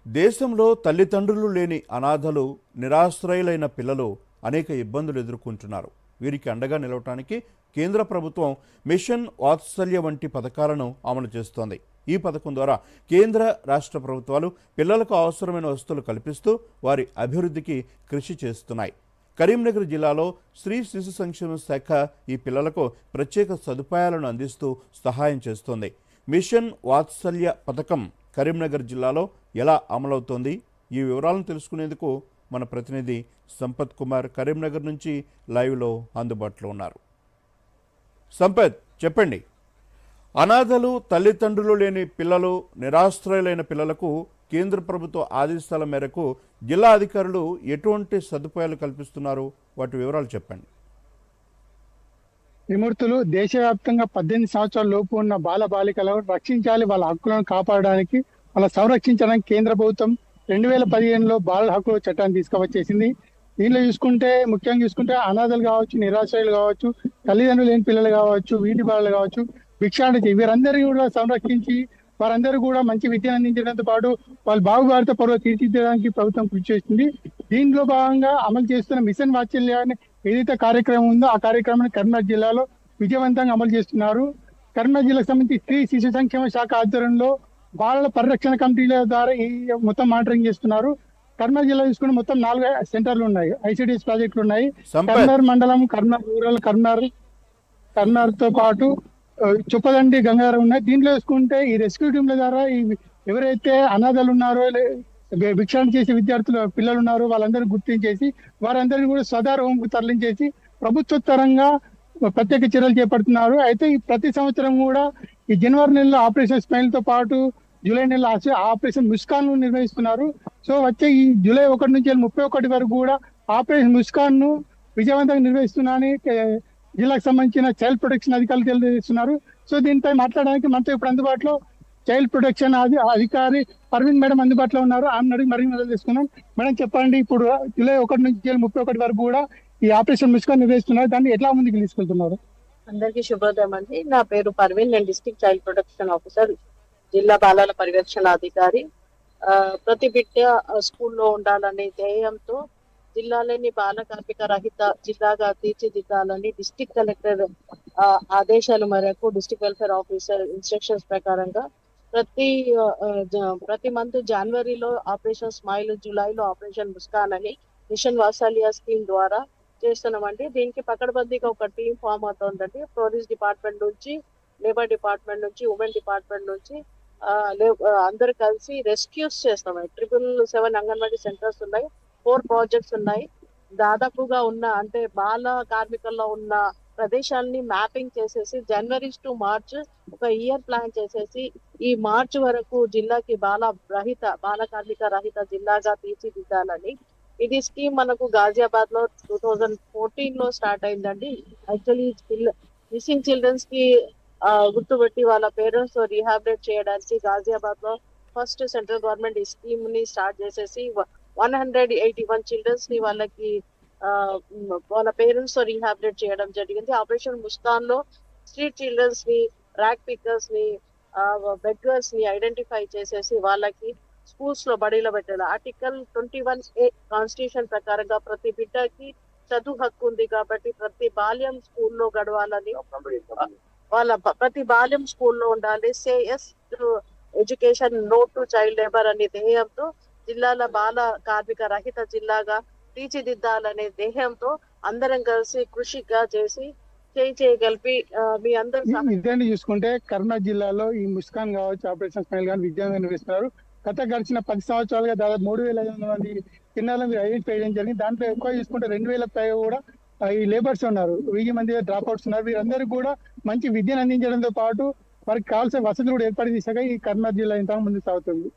దేశంలో తల్లిదండ్రులు లేని అనాథలు, నిరాశ్రయులైన పిల్లలు అనేక ఇబ్బందులు ఎదుర్కొంటున్నారు. వీరికి అండగా నిలవటానికి కేంద్ర ప్రభుత్వం మిషన్ వాత్సల్య వంటి పథకాలను అమలు చేస్తోంది. ఈ పథకం ద్వారా కేంద్ర రాష్ట్ర ప్రభుత్వాలు పిల్లలకు అవసరమైన వసతులు కల్పిస్తూ వారి అభివృద్ధికి కృషి చేస్తున్నాయి. కరీంనగర్ జిల్లాలో స్త్రీ శిశు సంక్షేమ శాఖ ఈ పిల్లలకు ప్రత్యేక సదుపాయాలను అందిస్తూ సహాయం చేస్తోంది. మిషన్ వాత్సల్య పథకం కరీంనగర్ జిల్లాలో ఎలా అమలవుతోంది? ఈ వివరాలను తెలుసుకునేందుకు మన ప్రతినిధి సంపత్ కుమార్ కరీంనగర్ నుంచి లైవ్లో అందుబాటులో ఉన్నారు. సంపత్, చెప్పండి. అనాథలు, తల్లిదండ్రులు లేని పిల్లలు, నిరాశ్రయులైన పిల్లలకు కేంద్ర ప్రభుత్వ ఆదేశాల మేరకు జిల్లా అధికారులు ఎటువంటి సదుపాయాలు కల్పిస్తున్నారు? వాటి వివరాలు చెప్పండి. విమూర్తులు దేశవ్యాప్తంగా 18 సంవత్సరాల లోపు ఉన్న బాల బాలికలను రక్షించాలి, వాళ్ళ హక్కులను కాపాడడానికి, వాళ్ళ సంరక్షించడానికి కేంద్ర ప్రభుత్వం 2015లో బాల హక్కుల చట్టాన్ని తీసుకువచ్చేసింది. దీనిలో ముఖ్యంగా చూసుకుంటే అనాథలు కావచ్చు, నిరాశ్రయులు కావచ్చు, తల్లిదండ్రులు లేని పిల్లలు కావచ్చు, వీటి బాలలు కావచ్చు, భిక్షాటన వీరందరినీ కూడా సంరక్షించి వారందరూ కూడా మంచి విద్యను అందించడంతో పాటు వాళ్ళు బాగుభారత పౌరులు తీర్చిదిద్దడానికి ప్రభుత్వం కృషి చేస్తుంది. దీనిలో భాగంగా అమలు చేస్తున్న మిషన్ వాత్సల్యాన్ని ఏదైతే కార్యక్రమం ఉందో ఆ కార్యక్రమాన్ని కరీంనగర్ జిల్లాలో విజయవంతంగా అమలు చేస్తున్నారు. కరీంనగర్ జిల్లాకు సంబంధించి స్త్రీ శిశు సంక్షేమ శాఖ ఆధ్వర్యంలో బాలల పరిరక్షణ కమిటీల ద్వారా ఈ మొత్తం మానిటరింగ్ చేస్తున్నారు. కరీంనగర్ జిల్లా చూసుకుంటే మొత్తం 4 సెంటర్లు ఉన్నాయి, ఐసిడిఎస్ ప్రాజెక్టులు ఉన్నాయి. కరీంనగర్ మండలం, కరీంనగర్ రూరల్, కరీంనగర్ తో పాటు చుప్పదండి, గంగారం ఉన్నాయి. దీంట్లో చూసుకుంటే ఈ రెస్క్యూ టీంల ద్వారా ఎవరైతే అనాథలు ఉన్నారో, భిక్షాటన చేసే పిల్లలు ఉన్నారో వాళ్ళందరినీ గుర్తించేసి వారందరినీ కూడా స్వదార హోంకు తరలించేసి ప్రభుత్వ తరంగా ప్రత్యేక చర్యలు చేపడుతున్నారు. అయితే ఈ ప్రతి సంవత్సరం కూడా ఈ జనవరి నెలలో ఆపరేషన్ స్మైల్ తో పాటు జూలై నెలలో ఆపరేషన్ ముస్కాన్ ను నిర్వహిస్తున్నారు. సో వచ్చే ఈ జూలై 1 నుంచి 31 వరకు కూడా ఆపరేషన్ ముస్కాన్ ను విజయవంతంగా నిర్వహిస్తున్నారని జిల్లాకు సంబంధించిన చైల్డ్ ప్రొటెక్షన్ అధికారులు తెలియజేస్తున్నారు. సో దీనిపై మాట్లాడడానికి మనతో ఇప్పుడు అందుబాటులో చైల్డ్ ప్రొటెక్షన్ అధికారి పర్వీన్ మేడం అందుబాటులో ఉన్నారు. ఆమె అడిగి మరిన్ని వివరాలు తీసుకున్నాం. మేడం, చెప్పండి, ఇప్పుడు జూలై 1 నుంచి 31 వరకు కూడా ఈ ఆపరేషన్ ముస్కాన్ నిర్వహిస్తున్నారు, దాన్ని ఎట్లా ముందుకు తీసుకెళ్తున్నారు? అందరికీ శుభోదయం అండి. నా పేరు పర్వీన్, నేను డిస్ట్రిక్ట్ చైల్డ్ ప్రొటెక్షన్ ఆఫీసర్, జిల్లా బాలల పరిరక్షణ అధికారి. ప్రతి బిడ్డ స్కూల్లో ఉండాలనే ధ్యేయంతో జిల్లాలోని బాల కార్మిక రహిత జిల్లాగా తీర్చిదిద్దాలని డిస్ట్రిక్ట్ కలెక్టర్ ఆదేశాల మేరకు డిస్ట్రిక్ట్ వెల్ఫేర్ ఆఫీసర్ ఇన్స్ట్రక్షన్స్ ప్రకారంగా ప్రతి మంత్ జనవరిలో ఆపరేషన్ స్మైల్, జూలైలో ఆపరేషన్ ముస్కాన్ అని మిషన్ వాత్సల్య స్కీమ్ ద్వారా చేస్తున్నామండి. దీనికి పకడ్బందీగా ఒక టీం ఫామ్ అవుతుందండి. పోలీస్ డిపార్ట్మెంట్ నుంచి, లేబర్ డిపార్ట్మెంట్ నుంచి, ఉమెన్ డిపార్ట్మెంట్ నుంచి అందరు కలిసి రెస్క్యూస్ చేస్తాం. 777 అంగన్వాడీ సెంటర్స్ ఉన్నాయి, 4 ప్రాజెక్ట్స్ ఉన్నాయి. దాదాపుగా ఉన్న అంటే బాల కార్మికుల్లో ఉన్న ప్రదేశాలని మ్యాపింగ్ చేసేసి జనవరి టు మార్చ్ ఒక ఇయర్ ప్లాన్ చేసేసి ఈ మార్చ్ వరకు జిల్లాకి బాల కార్మిక రహిత జిల్లాగా తీర్చిదిద్దాలని ఇది స్కీమ్ మనకు గాజియాబాద్ లో 2014లో స్టార్ట్ అయిందండి. యాక్చువల్లీ మిస్సింగ్ చిల్డ్రన్స్ కి గుర్తుపెట్టి వాళ్ళ పేరెంట్స్ రీహాబిలిటేట్ చేయడానికి గాజియాబాద్ లో ఫస్ట్ సెంట్రల్ గవర్నమెంట్ ఈ స్కీమ్ ని స్టార్ట్ చేసేసి 181 చిల్డ్రన్స్ ని వాళ్ళ పేరెంట్స్ తో రీహాబిలిటేట్ చేయడం జరిగింది. ఆపరేషన్ ముస్కాన్ లో స్ట్రీట్ చిల్డ్రన్స్ ని, ర్యాక్ పికర్స్ ని, బెగ్గర్స్ ని ఐడెంటిఫై చేసేసి వాళ్ళకి స్కూల్స్ లో బడిలో పెట్టాలి. ఆర్టికల్ 21A కాన్స్టిట్యూషన్ ప్రకారంగా ప్రతి బిడ్డకి చదువు హక్కు ఉంది కాబట్టి ప్రతి బాల్యం స్కూల్లో గడవాలని, ప్రతి బాల్యం స్కూల్లో ఉండాలి. Say yes education, no to child labour అనే ధ్యేయంతో జిల్లాల బాల కార్మిక రహిత జిల్లాగా తీర్చిదిద్దాలనే ధ్యేయంతో అందరం కలిసి కృషిగా చేసి చేయగలిపి మీ అందరూ ఇదండి. చూసుకుంటే కరీంనగర్ జిల్లాలో ఈ ముస్కాన్ కావచ్చు, ఆపరేషన్ స్మైల్ కానీ విజయంగా నిర్వహిస్తున్నారు. గడిచిన 10 సంవత్సరాలుగా దాదాపు 3,500 మంది పిల్లలను ఐడెంటిఫై చేయడం జరిగింది. దాంట్లో ఎక్కువ చూసుకుంటే 2,000 పైగా కూడా ఈ లేబర్స్ ఉన్నారు, 1000 మంది డ్రాప్ అవుట్స్ ఉన్నారు. వీరందరూ కూడా మంచి విద్యను అందించడంతో పాటు వారికి కావాల్సిన వసతులు కూడా ఏర్పాటు చేశాక ఈ కరీంనగర్ జిల్లా ఇంత ముందుకు సాగుతుంది.